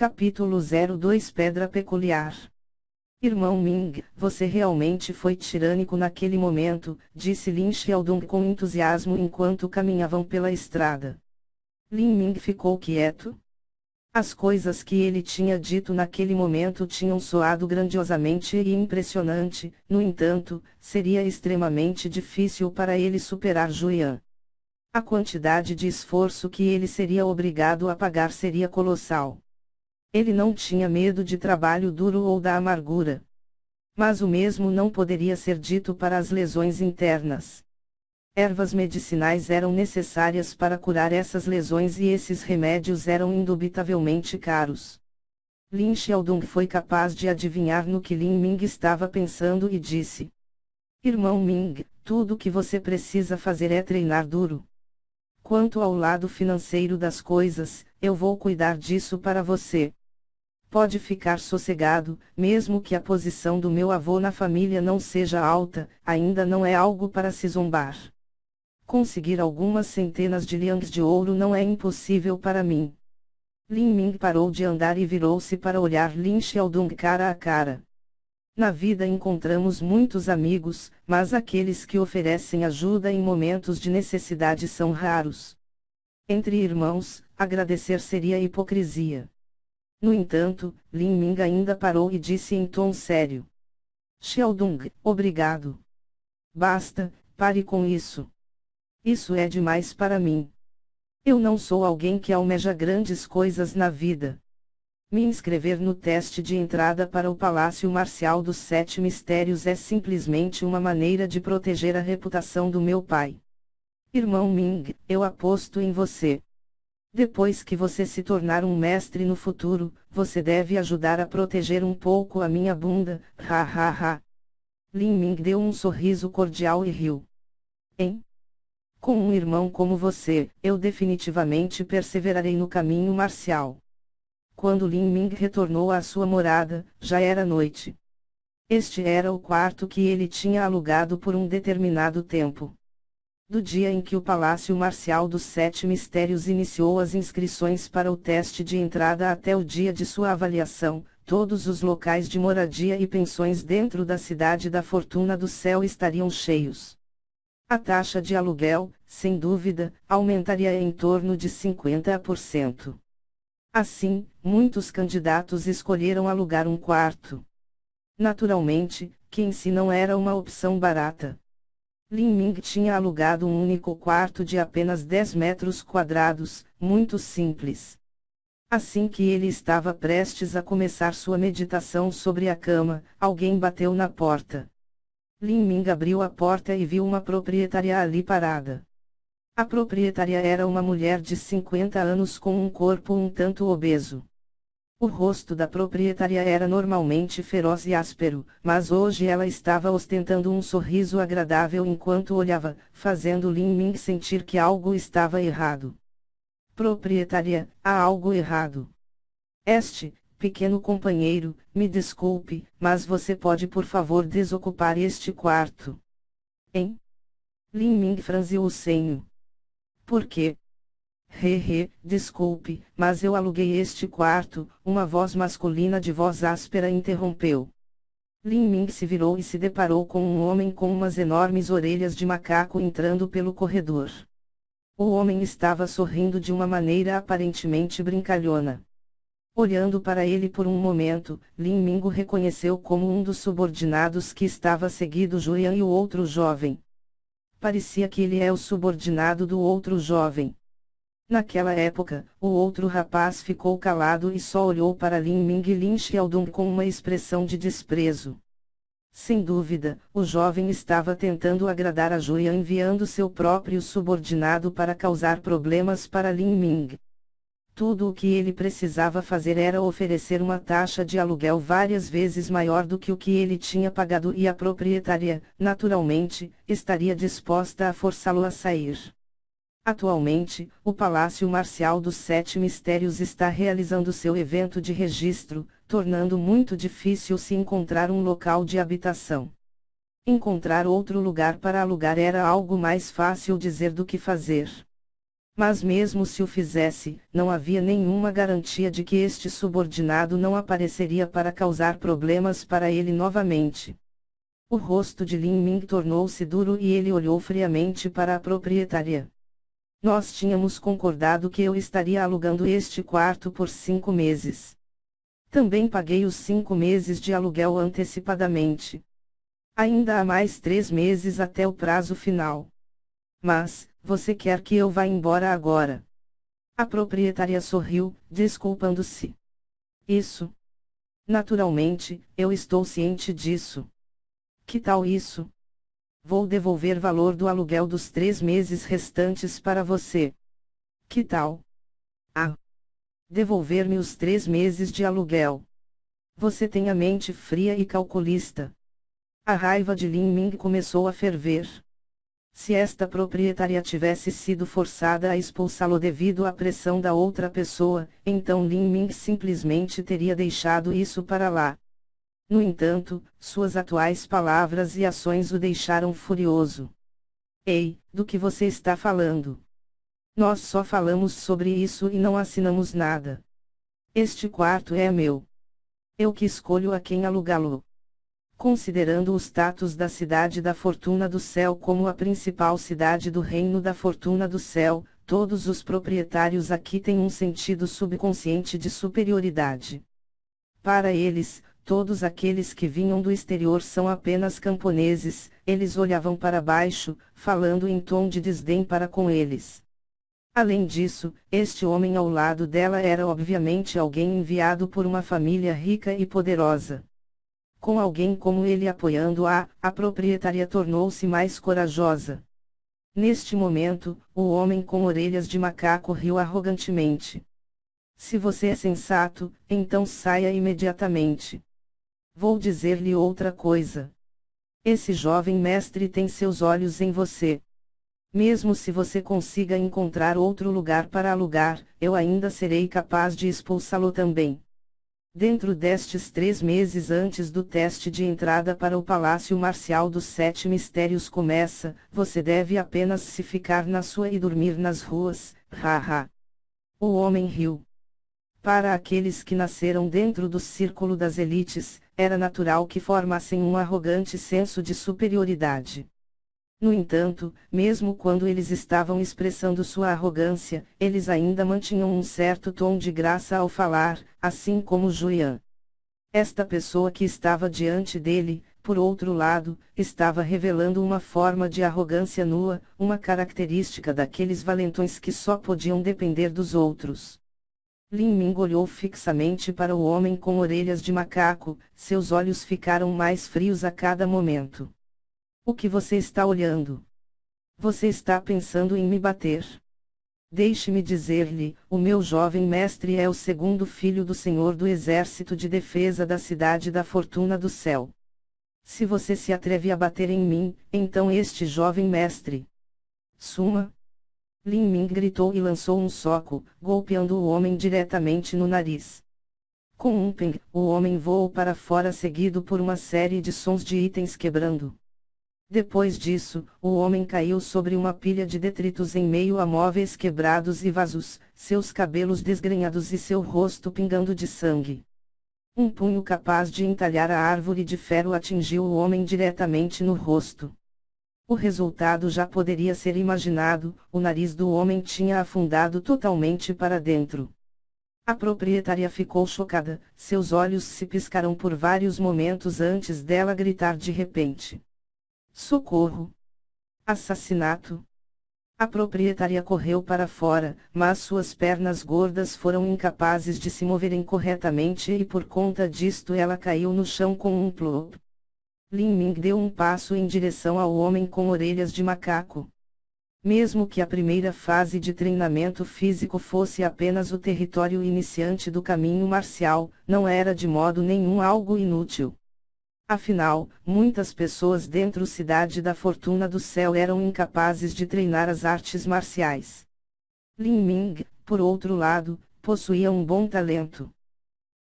Capítulo 02 Pedra Peculiar. Irmão Ming, você realmente foi tirânico naquele momento, disse Lin Xiaodong com entusiasmo enquanto caminhavam pela estrada. Lin Ming ficou quieto. As coisas que ele tinha dito naquele momento tinham soado grandiosamente e impressionante, no entanto, seria extremamente difícil para ele superar Julian. A quantidade de esforço que ele seria obrigado a pagar seria colossal. Ele não tinha medo de trabalho duro ou da amargura. Mas o mesmo não poderia ser dito para as lesões internas. Ervas medicinais eram necessárias para curar essas lesões e esses remédios eram indubitavelmente caros. Lin Xiaodong foi capaz de adivinhar no que Lin Ming estava pensando e disse: Irmão Ming, tudo o que você precisa fazer é treinar duro. Quanto ao lado financeiro das coisas, eu vou cuidar disso para você. Pode ficar sossegado, mesmo que a posição do meu avô na família não seja alta, ainda não é algo para se zombar. Conseguir algumas centenas de liangs de ouro não é impossível para mim. Lin Ming parou de andar e virou-se para olhar Lin Xiaodong cara a cara. Na vida encontramos muitos amigos, mas aqueles que oferecem ajuda em momentos de necessidade são raros. Entre irmãos, agradecer seria hipocrisia. No entanto, Lin Ming ainda parou e disse em tom sério: Xiaodong, obrigado. Basta, pare com isso. Isso é demais para mim. Eu não sou alguém que almeja grandes coisas na vida. Me inscrever no teste de entrada para o Palácio Marcial dos Sete Mistérios é simplesmente uma maneira de proteger a reputação do meu pai. Irmão Ming, eu aposto em você. Depois que você se tornar um mestre no futuro, você deve ajudar a proteger um pouco a minha bunda, ha ha ha. Lin Ming deu um sorriso cordial e riu. Hein? Com um irmão como você, eu definitivamente perseverarei no caminho marcial. Quando Lin Ming retornou à sua morada, já era noite. Este era o quarto que ele tinha alugado por um determinado tempo. Do dia em que o Palácio Marcial dos Sete Mistérios iniciou as inscrições para o teste de entrada até o dia de sua avaliação, todos os locais de moradia e pensões dentro da Cidade da Fortuna do Céu estariam cheios. A taxa de aluguel, sem dúvida, aumentaria em torno de 50%. Assim, muitos candidatos escolheram alugar um quarto. Naturalmente, que em si não era uma opção barata. Lin Ming tinha alugado um único quarto de apenas 10 metros quadrados, muito simples. Assim que ele estava prestes a começar sua meditação sobre a cama, alguém bateu na porta. Lin Ming abriu a porta e viu uma proprietária ali parada. A proprietária era uma mulher de 50 anos com um corpo um tanto obeso. O rosto da proprietária era normalmente feroz e áspero, mas hoje ela estava ostentando um sorriso agradável enquanto olhava, fazendo Lin Ming sentir que algo estava errado. Proprietária, há algo errado. Pequeno companheiro, me desculpe, mas você pode por favor desocupar este quarto? Hein? Lin Ming franziu o senho. Por quê? Desculpe, mas eu aluguei este quarto, uma voz masculina de voz áspera interrompeu. Lin Ming se virou e se deparou com um homem com umas enormes orelhas de macaco entrando pelo corredor. O homem estava sorrindo de uma maneira aparentemente brincalhona. Olhando para ele por um momento, Lin Ming o reconheceu como um dos subordinados que estava seguindo Julian e o outro jovem. Parecia que ele é o subordinado do outro jovem. Naquela época, o outro rapaz ficou calado e só olhou para Lin Ming e Lin Xiaodong com uma expressão de desprezo. Sem dúvida, o jovem estava tentando agradar a Julian enviando seu próprio subordinado para causar problemas para Lin Ming. Tudo o que ele precisava fazer era oferecer uma taxa de aluguel várias vezes maior do que o que ele tinha pagado e a proprietária, naturalmente, estaria disposta a forçá-lo a sair. Atualmente, o Palácio Marcial dos Sete Mistérios está realizando seu evento de registro, tornando muito difícil se encontrar um local de habitação. Encontrar outro lugar para alugar era algo mais fácil dizer do que fazer. Mas mesmo se o fizesse, não havia nenhuma garantia de que este subordinado não apareceria para causar problemas para ele novamente. O rosto de Lin Ming tornou-se duro e ele olhou friamente para a proprietária. Nós tínhamos concordado que eu estaria alugando este quarto por 5 meses. Também paguei os 5 meses de aluguel antecipadamente. Ainda há mais 3 meses até o prazo final. Mas, você quer que eu vá embora agora? A proprietária sorriu, desculpando-se. Isso. Naturalmente, eu estou ciente disso. Que tal isso? Vou devolver valor do aluguel dos 3 meses restantes para você. Que tal? Ah! Devolver-me os 3 meses de aluguel. Você tem a mente fria e calculista. A raiva de Lin Ming começou a ferver. Se esta proprietária tivesse sido forçada a expulsá-lo devido à pressão da outra pessoa, então Lin Ming simplesmente teria deixado isso para lá. No entanto, suas atuais palavras e ações o deixaram furioso. Ei, do que você está falando? Nós só falamos sobre isso e não assinamos nada. Este quarto é meu. Eu que escolho a quem alugá-lo. Considerando o status da Cidade da Fortuna do Céu como a principal cidade do Reino da Fortuna do Céu, todos os proprietários aqui têm um sentido subconsciente de superioridade. Para eles, todos aqueles que vinham do exterior são apenas camponeses, eles olhavam para baixo, falando em tom de desdém para com eles. Além disso, este homem ao lado dela era obviamente alguém enviado por uma família rica e poderosa. Com alguém como ele apoiando-a, a proprietária tornou-se mais corajosa. Neste momento, o homem com orelhas de macaco riu arrogantemente. Se você é sensato, então saia imediatamente. Vou dizer-lhe outra coisa. Esse jovem mestre tem seus olhos em você. Mesmo se você consiga encontrar outro lugar para alugar, eu ainda serei capaz de expulsá-lo também. Dentro destes 3 meses antes do teste de entrada para o Palácio Marcial dos 7 Mistérios começa, você deve apenas se ficar na sua e dormir nas ruas, haha. O homem riu. Para aqueles que nasceram dentro do círculo das elites, era natural que formassem um arrogante senso de superioridade. No entanto, mesmo quando eles estavam expressando sua arrogância, eles ainda mantinham um certo tom de graça ao falar, assim como Julian. Esta pessoa que estava diante dele, por outro lado, estava revelando uma forma de arrogância nua, uma característica daqueles valentões que só podiam depender dos outros. Lin Ming olhou fixamente para o homem com orelhas de macaco, seus olhos ficaram mais frios a cada momento. O que você está olhando? Você está pensando em me bater? Deixe-me dizer-lhe, o meu jovem mestre é o segundo filho do Senhor do Exército de Defesa da Cidade da Fortuna do Céu. Se você se atreve a bater em mim, então este jovem mestre. Suma! Lin Ming gritou e lançou um soco, golpeando o homem diretamente no nariz. Com um ping, o homem voou para fora seguido por uma série de sons de itens quebrando. Depois disso, o homem caiu sobre uma pilha de detritos em meio a móveis quebrados e vasos, seus cabelos desgrenhados e seu rosto pingando de sangue. Um punho capaz de entalhar a árvore de ferro atingiu o homem diretamente no rosto. O resultado já poderia ser imaginado, o nariz do homem tinha afundado totalmente para dentro. A proprietária ficou chocada, seus olhos se piscaram por vários momentos antes dela gritar de repente. Socorro! Assassinato! A proprietária correu para fora, mas suas pernas gordas foram incapazes de se moverem corretamente e por conta disto ela caiu no chão com um plop. Lin Ming deu um passo em direção ao homem com orelhas de macaco. Mesmo que a primeira fase de treinamento físico fosse apenas o território iniciante do caminho marcial, não era de modo nenhum algo inútil. Afinal, muitas pessoas dentro da Cidade da Fortuna do Céu eram incapazes de treinar as artes marciais. Lin Ming, por outro lado, possuía um bom talento.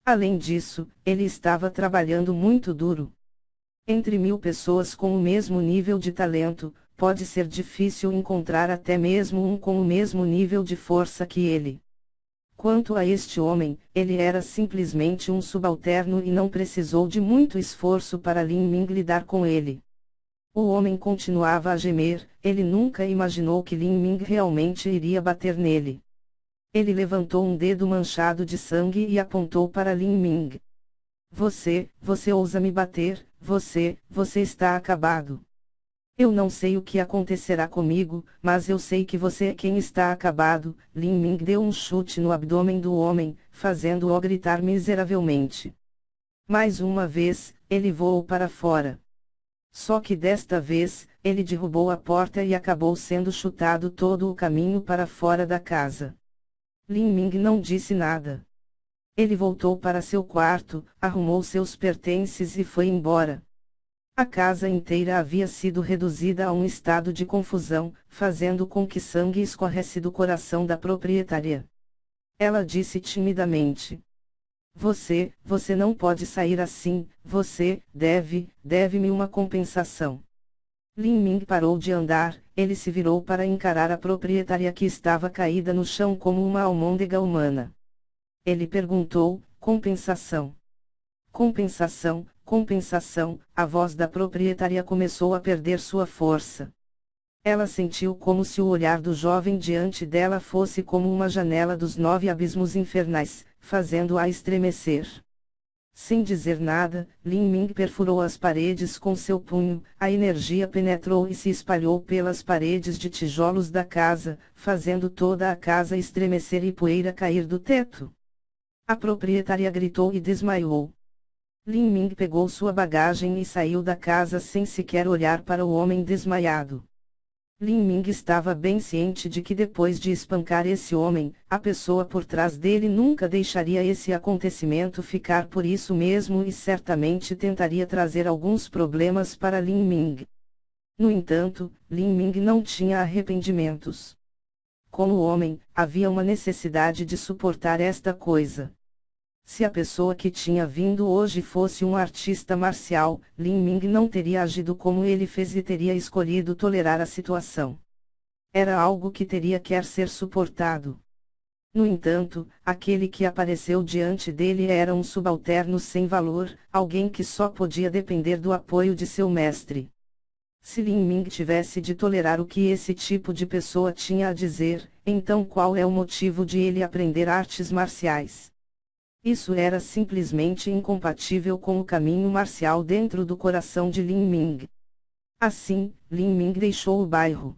Além disso, ele estava trabalhando muito duro. Entre 1000 pessoas com o mesmo nível de talento, pode ser difícil encontrar até mesmo um com o mesmo nível de força que ele. Quanto a este homem, ele era simplesmente um subalterno e não precisou de muito esforço para Lin Ming lidar com ele. O homem continuava a gemer, ele nunca imaginou que Lin Ming realmente iria bater nele. Ele levantou um dedo manchado de sangue e apontou para Lin Ming. Você ousa me bater, você está acabado. Eu não sei o que acontecerá comigo, mas eu sei que você é quem está acabado. Lin Ming deu um chute no abdômen do homem, fazendo-o gritar miseravelmente. Mais uma vez, ele voou para fora. Só que desta vez, ele derrubou a porta e acabou sendo chutado todo o caminho para fora da casa. Lin Ming não disse nada. Ele voltou para seu quarto, arrumou seus pertences e foi embora. A casa inteira havia sido reduzida a um estado de confusão, fazendo com que sangue escorresse do coração da proprietária. Ela disse timidamente: Você não pode sair assim, você deve-me uma compensação. Lin Ming parou de andar, ele se virou para encarar a proprietária que estava caída no chão como uma almôndega humana. Ele perguntou: compensação? Compensação, compensação. A voz da proprietária começou a perder sua força. Ela sentiu como se o olhar do jovem diante dela fosse como uma janela dos 9 abismos infernais, fazendo-a estremecer. Sem dizer nada, Lin Ming perfurou as paredes com seu punho, a energia penetrou e se espalhou pelas paredes de tijolos da casa, fazendo toda a casa estremecer e poeira cair do teto. A proprietária gritou e desmaiou. Lin Ming pegou sua bagagem e saiu da casa sem sequer olhar para o homem desmaiado. Lin Ming estava bem ciente de que depois de espancar esse homem, a pessoa por trás dele nunca deixaria esse acontecimento ficar por isso mesmo e certamente tentaria trazer alguns problemas para Lin Ming. No entanto, Lin Ming não tinha arrependimentos. Como homem, havia uma necessidade de suportar esta coisa. Se a pessoa que tinha vindo hoje fosse um artista marcial, Lin Ming não teria agido como ele fez e teria escolhido tolerar a situação. Era algo que teria que ser suportado. No entanto, aquele que apareceu diante dele era um subalterno sem valor, alguém que só podia depender do apoio de seu mestre. Se Lin Ming tivesse de tolerar o que esse tipo de pessoa tinha a dizer, então qual é o motivo de ele aprender artes marciais? Isso era simplesmente incompatível com o caminho marcial dentro do coração de Lin Ming. Assim, Lin Ming deixou o bairro.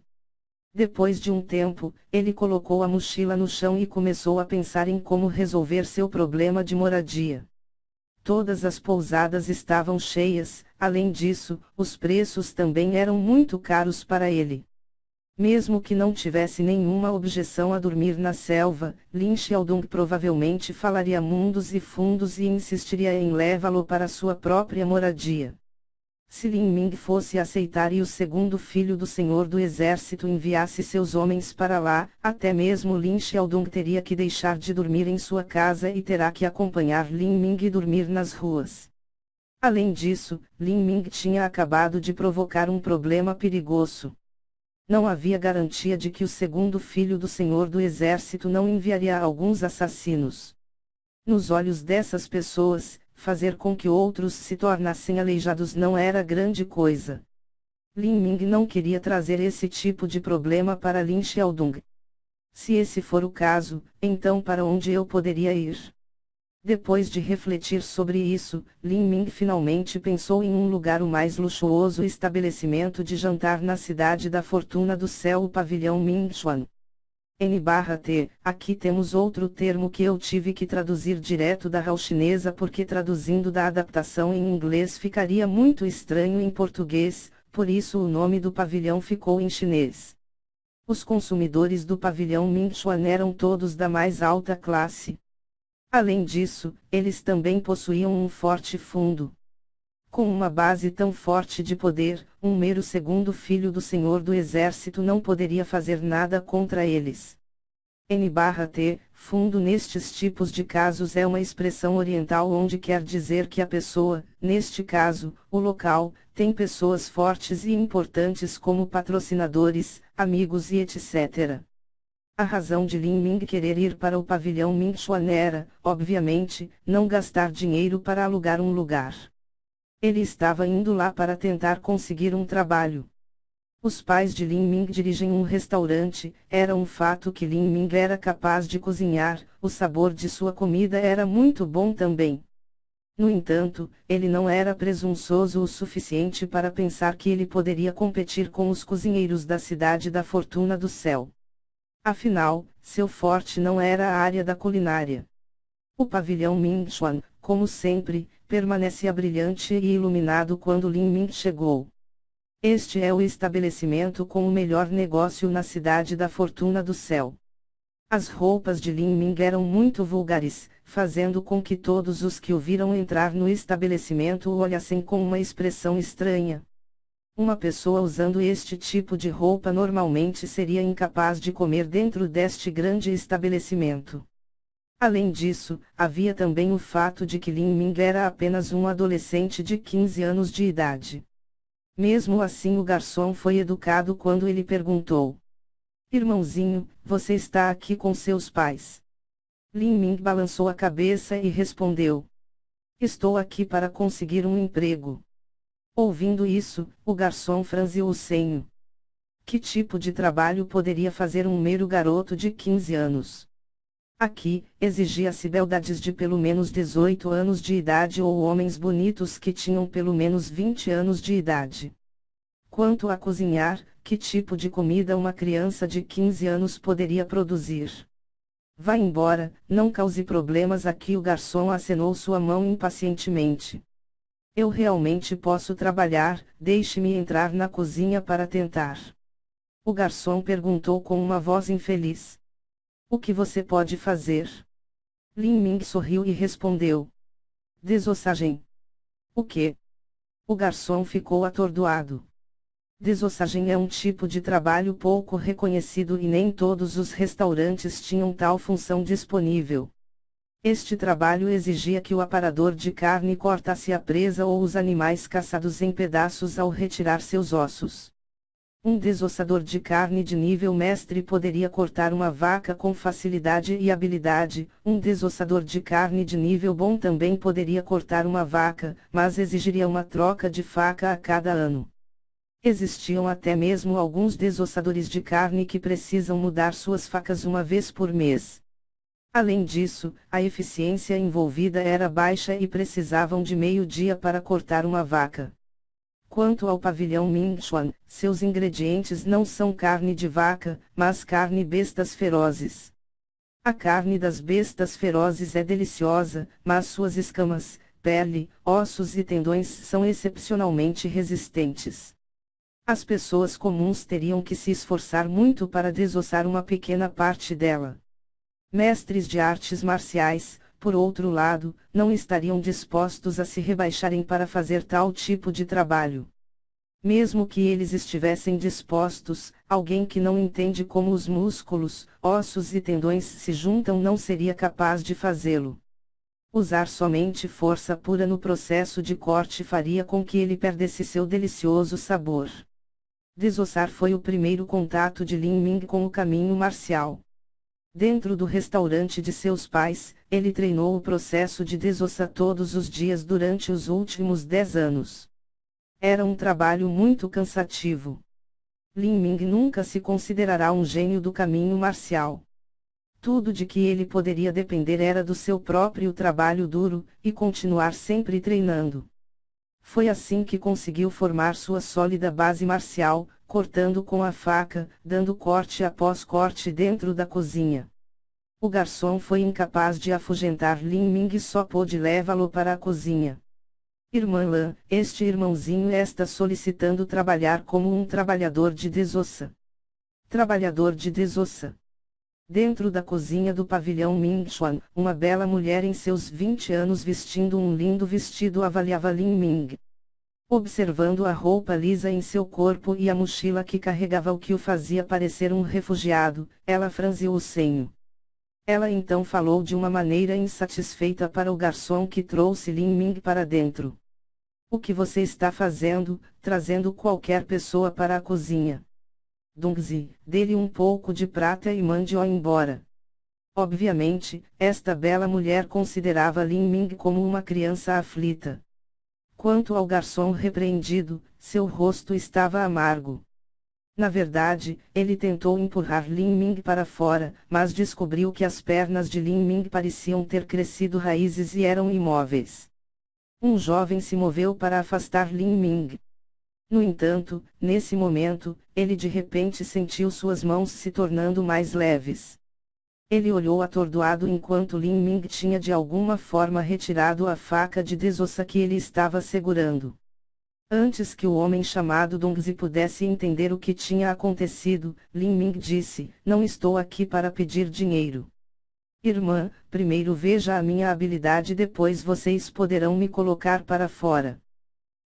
Depois de um tempo, ele colocou a mochila no chão e começou a pensar em como resolver seu problema de moradia. Todas as pousadas estavam cheias, além disso, os preços também eram muito caros para ele. Mesmo que não tivesse nenhuma objeção a dormir na selva, Lin Xiaodong provavelmente falaria mundos e fundos e insistiria em levá-lo para sua própria moradia. Se Lin Ming fosse aceitar e o segundo filho do senhor do exército enviasse seus homens para lá, até mesmo Lin Xiaodong teria que deixar de dormir em sua casa e terá que acompanhar Lin Ming e dormir nas ruas. Além disso, Lin Ming tinha acabado de provocar um problema perigoso. Não havia garantia de que o segundo filho do senhor do exército não enviaria alguns assassinos. Nos olhos dessas pessoas, fazer com que outros se tornassem aleijados não era grande coisa. Lin Ming não queria trazer esse tipo de problema para Lin Xiaodong. Se esse for o caso, então para onde eu poderia ir? Depois de refletir sobre isso, Lin Ming finalmente pensou em um lugar o mais luxuoso estabelecimento de jantar na cidade da Fortuna do Céu, o pavilhão Mingxuan. N/T, aqui temos outro termo que eu tive que traduzir direto da RAW chinesa porque traduzindo da adaptação em inglês ficaria muito estranho em português, por isso o nome do pavilhão ficou em chinês. Os consumidores do pavilhão Mingxuan eram todos da mais alta classe. Além disso, eles também possuíam um forte fundo. Com uma base tão forte de poder, um mero segundo filho do senhor do exército não poderia fazer nada contra eles. N/T, fundo nestes tipos de casos é uma expressão oriental onde quer dizer que a pessoa, neste caso, o local, tem pessoas fortes e importantes como patrocinadores, amigos e etc. A razão de Lin Ming querer ir para o pavilhão Mingxuan era, obviamente, não gastar dinheiro para alugar um lugar. Ele estava indo lá para tentar conseguir um trabalho. Os pais de Lin Ming dirigem um restaurante, era um fato que Lin Ming era capaz de cozinhar, o sabor de sua comida era muito bom também. No entanto, ele não era presunçoso o suficiente para pensar que ele poderia competir com os cozinheiros da cidade da Fortuna do Céu. Afinal, seu forte não era a área da culinária. O pavilhão Mingxuan, como sempre, permanecia brilhante e iluminado quando Lin Ming chegou. Este é o estabelecimento com o melhor negócio na cidade da Fortuna do Céu. As roupas de Lin Ming eram muito vulgares, fazendo com que todos os que o viram entrar no estabelecimento o olhassem com uma expressão estranha. Uma pessoa usando este tipo de roupa normalmente seria incapaz de comer dentro deste grande estabelecimento. Além disso, havia também o fato de que Lin Ming era apenas um adolescente de 15 anos de idade. Mesmo assim o garçom foi educado quando ele perguntou: "Irmãozinho, você está aqui com seus pais?" Lin Ming balançou a cabeça e respondeu: "Estou aqui para conseguir um emprego." Ouvindo isso, o garçom franziu o senho. Que tipo de trabalho poderia fazer um mero garoto de 15 anos? Aqui, exigia-se beldades de pelo menos 18 anos de idade ou homens bonitos que tinham pelo menos 20 anos de idade. Quanto a cozinhar, que tipo de comida uma criança de 15 anos poderia produzir? Vá embora, não cause problemas aqui. O garçom acenou sua mão impacientemente. Eu realmente posso trabalhar, deixe-me entrar na cozinha para tentar. O garçom perguntou com uma voz infeliz. O que você pode fazer? Lin Ming sorriu e respondeu: desossagem. O quê? O garçom ficou atordoado. Desossagem é um tipo de trabalho pouco reconhecido e nem todos os restaurantes tinham tal função disponível. Este trabalho exigia que o aparador de carne cortasse a presa ou os animais caçados em pedaços ao retirar seus ossos. Um desossador de carne de nível mestre poderia cortar uma vaca com facilidade e habilidade. Um desossador de carne de nível bom também poderia cortar uma vaca, mas exigiria uma troca de faca a cada ano. Existiam até mesmo alguns desossadores de carne que precisam mudar suas facas uma vez por mês. Além disso, a eficiência envolvida era baixa e precisavam de meio-dia para cortar uma vaca. Quanto ao pavilhão Mingxuan, seus ingredientes não são carne de vaca, mas carne bestas ferozes. A carne das bestas ferozes é deliciosa, mas suas escamas, pele, ossos e tendões são excepcionalmente resistentes. As pessoas comuns teriam que se esforçar muito para desossar uma pequena parte dela. Mestres de artes marciais, por outro lado, não estariam dispostos a se rebaixarem para fazer tal tipo de trabalho. Mesmo que eles estivessem dispostos, alguém que não entende como os músculos, ossos e tendões se juntam não seria capaz de fazê-lo. Usar somente força pura no processo de corte faria com que ele perdesse seu delicioso sabor. Desossar foi o primeiro contato de Lin Ming com o caminho marcial. Dentro do restaurante de seus pais, ele treinou o processo de desossar todos os dias durante os últimos 10 anos. Era um trabalho muito cansativo. Lin Ming nunca se considerará um gênio do caminho marcial. Tudo de que ele poderia depender era do seu próprio trabalho duro, e continuar sempre treinando. Foi assim que conseguiu formar sua sólida base marcial, cortando com a faca, dando corte após corte dentro da cozinha. O garçom foi incapaz de afugentar Lin Ming e só pôde levá-lo para a cozinha. Irmã Lan, este irmãozinho está solicitando trabalhar como um trabalhador de desossa. Trabalhador de desossa. Dentro da cozinha do pavilhão Mingxuan, uma bela mulher em seus 20 anos vestindo um lindo vestido avaliava Lin Ming. Observando a roupa lisa em seu corpo e a mochila que carregava o que o fazia parecer um refugiado, ela franziu o senho. Ela então falou de uma maneira insatisfeita para o garçom que trouxe Lin Ming para dentro. O que você está fazendo, trazendo qualquer pessoa para a cozinha? Dongzi, dê-lhe um pouco de prata e mande-o embora. Obviamente, esta bela mulher considerava Lin Ming como uma criança aflita. Quanto ao garçom repreendido, seu rosto estava amargo. Na verdade, ele tentou empurrar Lin Ming para fora, mas descobriu que as pernas de Lin Ming pareciam ter crescido raízes e eram imóveis. Um jovem se moveu para afastar Lin Ming. No entanto, nesse momento, ele de repente sentiu suas mãos se tornando mais leves. Ele olhou atordoado enquanto Lin Ming tinha de alguma forma retirado a faca de desossa que ele estava segurando. Antes que o homem chamado Dongzi pudesse entender o que tinha acontecido, Lin Ming disse: "Não estou aqui para pedir dinheiro. Irmã, primeiro veja a minha habilidade, depois vocês poderão me colocar para fora."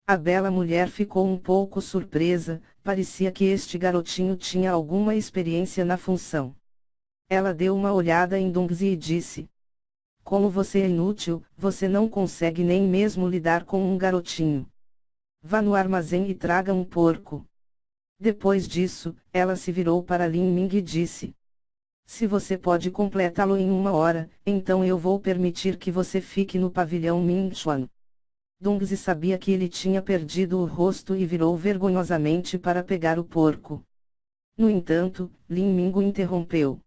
A bela mulher ficou um pouco surpresa, parecia que este garotinho tinha alguma experiência na função. Ela deu uma olhada em Dongzi e disse: "Como você é inútil, você não consegue nem mesmo lidar com um garotinho. Vá no armazém e traga um porco." Depois disso, ela se virou para Lin Ming e disse: "Se você pode completá-lo em 1 hora, então eu vou permitir que você fique no pavilhão Mingxuan." Dongzi sabia que ele tinha perdido o rosto e virou vergonhosamente para pegar o porco. No entanto, Lin Ming o interrompeu.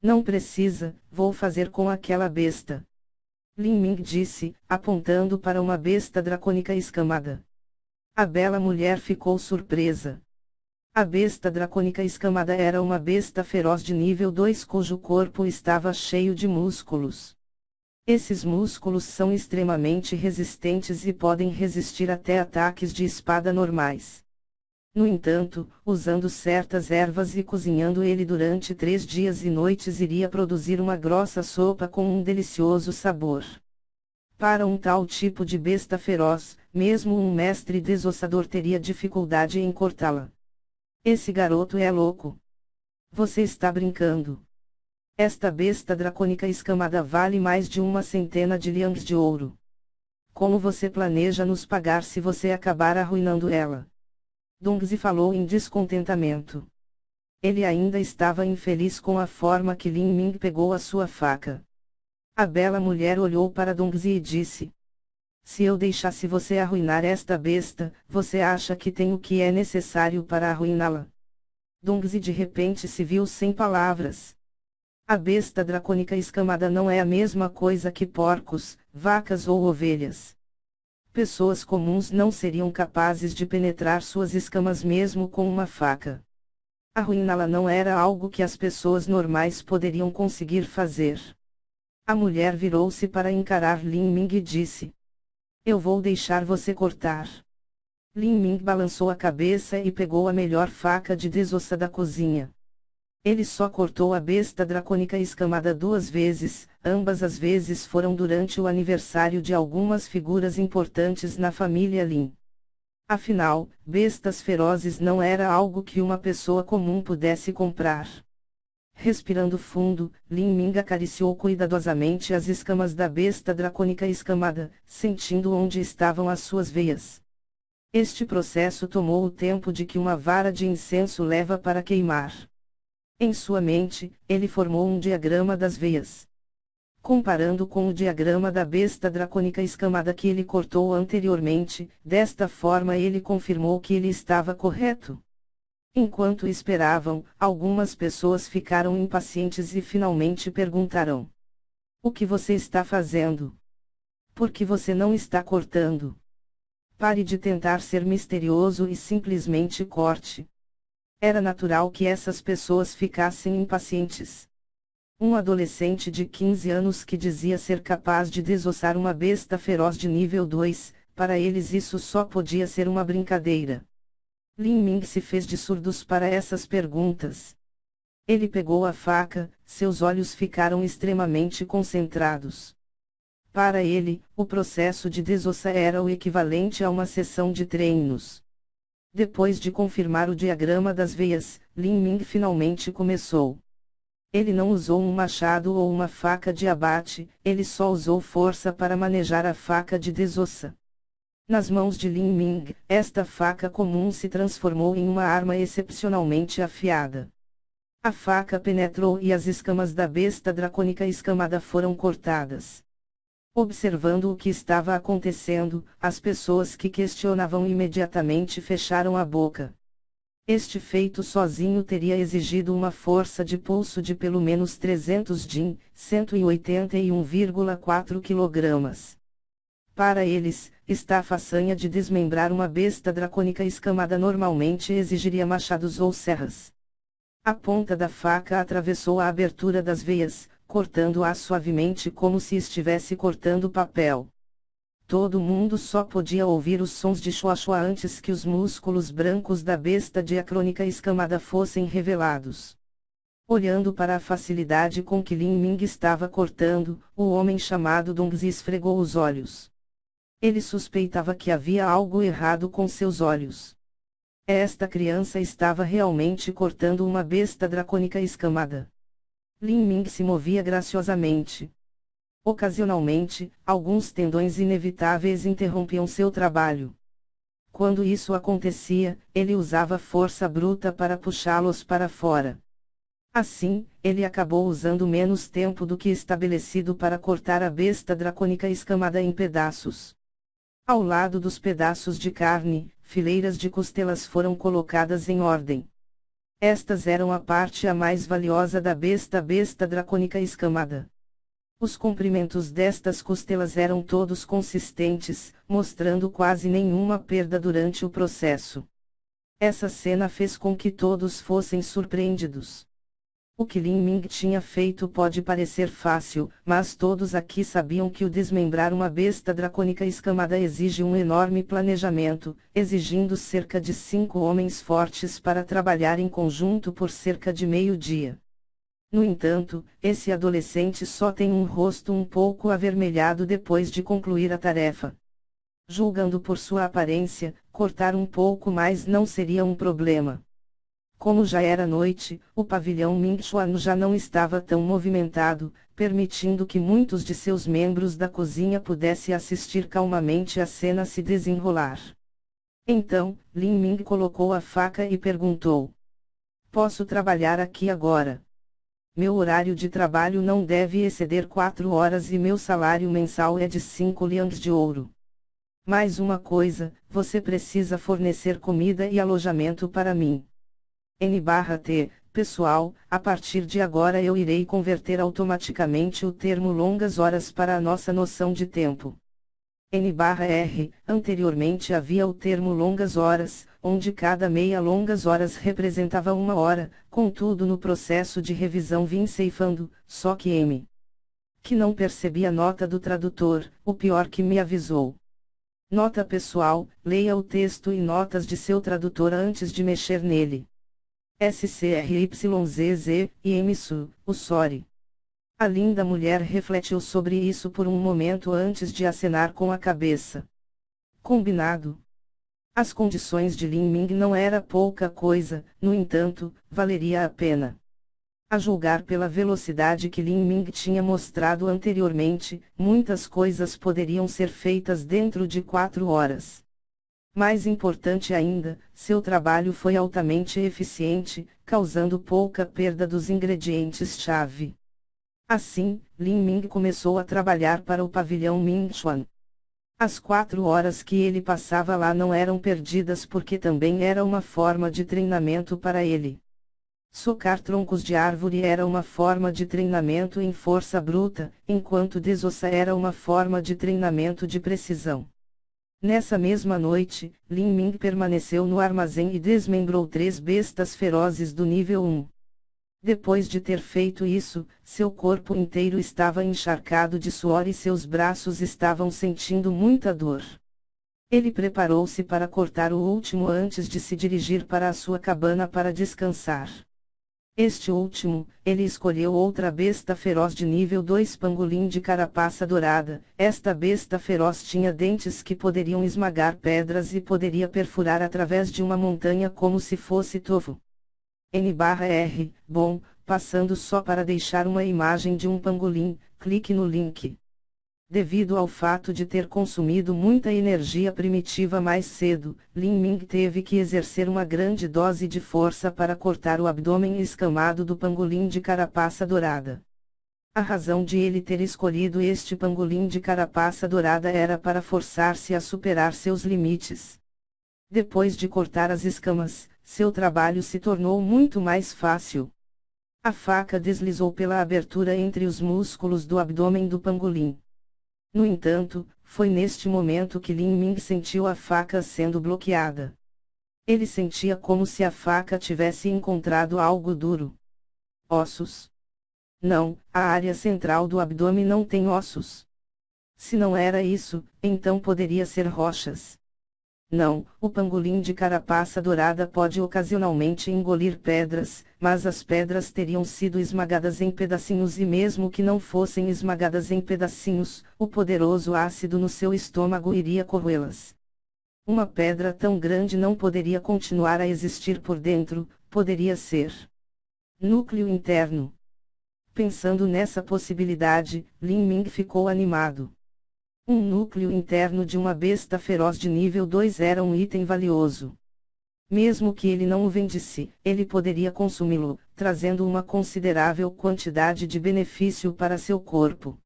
"Não precisa, vou fazer com aquela besta." Lin Ming disse, apontando para uma besta dracônica escamada. A bela mulher ficou surpresa. A besta dracônica escamada era uma besta feroz de nível 2 cujo corpo estava cheio de músculos. Esses músculos são extremamente resistentes e podem resistir até ataques de espada normais. No entanto, usando certas ervas e cozinhando ele durante 3 dias e noites iria produzir uma grossa sopa com um delicioso sabor. Para um tal tipo de besta feroz, mesmo um mestre desossador teria dificuldade em cortá-la. Esse garoto é louco. Você está brincando. Esta besta dracônica escamada vale mais de 100 de liangs de ouro. Como você planeja nos pagar se você acabar arruinando ela? Dongzi falou em descontentamento. Ele ainda estava infeliz com a forma que Lin Ming pegou a sua faca. A bela mulher olhou para Dongzi e disse: "Se eu deixasse você arruinar esta besta, você acha que tem o que é necessário para arruiná-la?" Dongzi de repente se viu sem palavras. A besta dracônica escamada não é a mesma coisa que porcos, vacas ou ovelhas. Pessoas comuns não seriam capazes de penetrar suas escamas mesmo com uma faca. Arruiná-la não era algo que as pessoas normais poderiam conseguir fazer. A mulher virou-se para encarar Lin Ming e disse: "Eu vou deixar você cortar." Lin Ming balançou a cabeça e pegou a melhor faca de desossa da cozinha. Ele só cortou a besta dracônica escamada 2 vezes, ambas as vezes foram durante o aniversário de algumas figuras importantes na família Lin. Afinal, bestas ferozes não era algo que uma pessoa comum pudesse comprar. Respirando fundo, Lin Ming acariciou cuidadosamente as escamas da besta dracônica escamada, sentindo onde estavam as suas veias. Este processo tomou o tempo de que uma vara de incenso leva para queimar. Em sua mente, ele formou um diagrama das veias. Comparando com o diagrama da besta dracônica escamada que ele cortou anteriormente, desta forma ele confirmou que ele estava correto. Enquanto esperavam, algumas pessoas ficaram impacientes e finalmente perguntaram: "O que você está fazendo? Por que você não está cortando? Pare de tentar ser misterioso e simplesmente corte." Era natural que essas pessoas ficassem impacientes. Um adolescente de 15 anos que dizia ser capaz de desossar uma besta feroz de nível 2, para eles isso só podia ser uma brincadeira. Lin Ming se fez de surdos para essas perguntas. Ele pegou a faca, seus olhos ficaram extremamente concentrados. Para ele, o processo de desossa era o equivalente a uma sessão de treinos. Depois de confirmar o diagrama das veias, Lin Ming finalmente começou. Ele não usou um machado ou uma faca de abate, ele só usou força para manejar a faca de desossa. Nas mãos de Lin Ming, esta faca comum se transformou em uma arma excepcionalmente afiada. A faca penetrou e as escamas da besta dracônica escamada foram cortadas. Observando o que estava acontecendo, as pessoas que questionavam imediatamente fecharam a boca. Este feito sozinho teria exigido uma força de pulso de pelo menos 300 jin, 181,4 kg. Para eles, esta façanha de desmembrar uma besta dracônica escamada normalmente exigiria machados ou serras. A ponta da faca atravessou a abertura das veias, cortando-a suavemente como se estivesse cortando papel. Todo mundo só podia ouvir os sons de chua-chua antes que os músculos brancos da besta diacrônica escamada fossem revelados. Olhando para a facilidade com que Lin Ming estava cortando, o homem chamado Dongzi esfregou os olhos. Ele suspeitava que havia algo errado com seus olhos. Esta criança estava realmente cortando uma besta dracônica escamada. Lin Ming se movia graciosamente. Ocasionalmente, alguns tendões inevitáveis interrompiam seu trabalho. Quando isso acontecia, ele usava força bruta para puxá-los para fora. Assim, ele acabou usando menos tempo do que estabelecido para cortar a besta dracônica escamada em pedaços. Ao lado dos pedaços de carne, fileiras de costelas foram colocadas em ordem. Estas eram a parte a mais valiosa da besta dracônica escamada. Os comprimentos destas costelas eram todos consistentes, mostrando quase nenhuma perda durante o processo. Essa cena fez com que todos fossem surpreendidos. O que Lin Ming tinha feito pode parecer fácil, mas todos aqui sabiam que o desmembrar uma besta dracônica escamada exige um enorme planejamento, exigindo cerca de 5 homens fortes para trabalhar em conjunto por cerca de meio-dia. No entanto, esse adolescente só tem um rosto um pouco avermelhado depois de concluir a tarefa. Julgando por sua aparência, cortar um pouco mais não seria um problema. Como já era noite, o pavilhão Mingchuan já não estava tão movimentado, permitindo que muitos de seus membros da cozinha pudessem assistir calmamente a cena se desenrolar. Então, Lin Ming colocou a faca e perguntou: "Posso trabalhar aqui agora? Meu horário de trabalho não deve exceder 4 horas e meu salário mensal é de 5 liangs de ouro. Mais uma coisa, você precisa fornecer comida e alojamento para mim. N/T, pessoal, a partir de agora eu irei converter automaticamente o termo longas horas para a nossa noção de tempo. N/R, anteriormente havia o termo longas horas, onde cada meia longas horas representava 1 hora, contudo no processo de revisão vim ceifando, só que M. Que não percebi a nota do tradutor, o pior que me avisou. Nota pessoal, leia o texto e notas de seu tradutor antes de mexer nele. SCRYZZ, e MSU, o sorry. A linda mulher refletiu sobre isso por um momento antes de acenar com a cabeça. Combinado. As condições de Lin Ming não era pouca coisa, no entanto, valeria a pena. A julgar pela velocidade que Lin Ming tinha mostrado anteriormente, muitas coisas poderiam ser feitas dentro de 4 horas. Mais importante ainda, seu trabalho foi altamente eficiente, causando pouca perda dos ingredientes-chave. Assim, Lin Ming começou a trabalhar para o pavilhão Mingchuan. As 4 horas que ele passava lá não eram perdidas porque também era uma forma de treinamento para ele. Socar troncos de árvore era uma forma de treinamento em força bruta, enquanto desossa era uma forma de treinamento de precisão. Nessa mesma noite, Lin Ming permaneceu no armazém e desmembrou 3 bestas ferozes do nível 1. Depois de ter feito isso, seu corpo inteiro estava encharcado de suor e seus braços estavam sentindo muita dor. Ele preparou-se para cortar o último antes de se dirigir para a sua cabana para descansar. Este último, ele escolheu outra besta feroz de nível 2 pangolim de carapaça dourada. Esta besta feroz tinha dentes que poderiam esmagar pedras e poderia perfurar através de uma montanha como se fosse tofu. N/R, bom, passando só para deixar uma imagem de um pangolim, clique no link. Devido ao fato de ter consumido muita energia primitiva mais cedo, Lin Ming teve que exercer uma grande dose de força para cortar o abdômen escamado do pangolim de carapaça dourada. A razão de ele ter escolhido este pangolim de carapaça dourada era para forçar-se a superar seus limites. Depois de cortar as escamas, seu trabalho se tornou muito mais fácil. A faca deslizou pela abertura entre os músculos do abdômen do pangolim. No entanto, foi neste momento que Lin Ming sentiu a faca sendo bloqueada. Ele sentia como se a faca tivesse encontrado algo duro. Ossos? Não, a área central do abdômen não tem ossos. Se não era isso, então poderia ser rochas. Não, o pangolim de carapaça dourada pode ocasionalmente engolir pedras, mas as pedras teriam sido esmagadas em pedacinhos e mesmo que não fossem esmagadas em pedacinhos, o poderoso ácido no seu estômago iria corroê-las. Uma pedra tão grande não poderia continuar a existir por dentro, poderia ser núcleo interno. Pensando nessa possibilidade, Lin Ming ficou animado. Um núcleo interno de uma besta feroz de nível 2 era um item valioso. Mesmo que ele não o vendesse, ele poderia consumi-lo, trazendo uma considerável quantidade de benefício para seu corpo.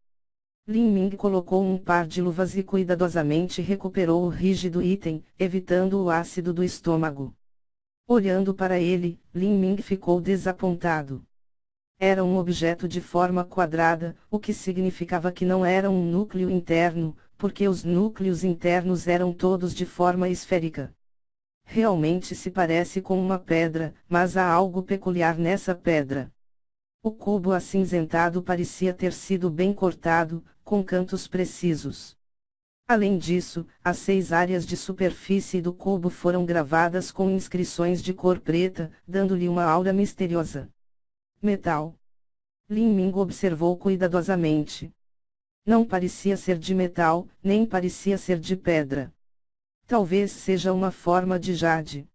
Lin Ming colocou um par de luvas e cuidadosamente recuperou o rígido item, evitando o ácido do estômago. Olhando para ele, Lin Ming ficou desapontado. Era um objeto de forma quadrada, o que significava que não era um núcleo interno, porque os núcleos internos eram todos de forma esférica. Realmente se parece com uma pedra, mas há algo peculiar nessa pedra. O cubo acinzentado parecia ter sido bem cortado, com cantos precisos. Além disso, as 6 áreas de superfície do cubo foram gravadas com inscrições de cor preta, dando-lhe uma aura misteriosa. Metal. Lin Ming observou cuidadosamente. Não parecia ser de metal, nem parecia ser de pedra. Talvez seja uma forma de jade.